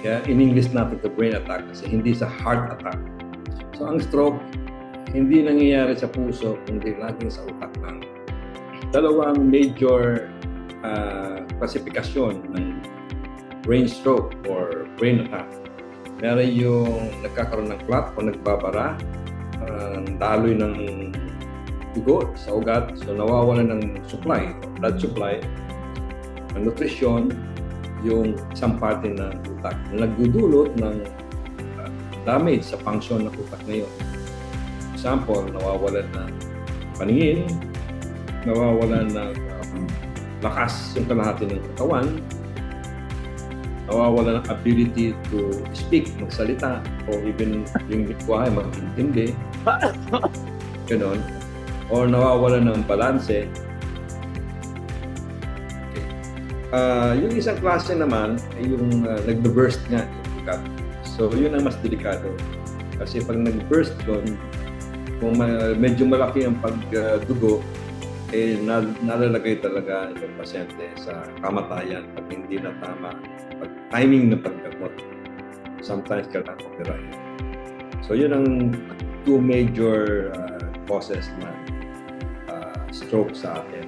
Kaya in English natin ito brain attack kasi hindi sa heart attack. So ang stroke, hindi nangyayari sa puso, kundi laging sa utak lang. Dalawang major klasifikasyon ng brain stroke or brain attack. Meron yung nagkakaroon ng clot o nagbabara, daloy ng dugo sa ugat, so nawawala ng supply, blood supply, ng nutrisyon, yung isang parte ng utak na nagdudulot ng damage sa function ng utak ngayon. Example, nawawalan ng paningin, nawawalan ng lakas yung kalahati ng katawan, nawawalan ng ability to speak, magsalita, o even yung lingwahe, mag-intindi, ganon, or nawawalan ng balanse. Yung isang klase naman ay yung nag-burst nga yung ugat. So yun ang mas delikado. Kasi pag nag-burst yun, kung medyo malaki ang pagdugo, nalalagay talaga yung pasyente sa kamatayan pag hindi na tama, pag timing ng paggamot. Sometimes kailangan operahin. So yun ang two major causes na stroke sa atin.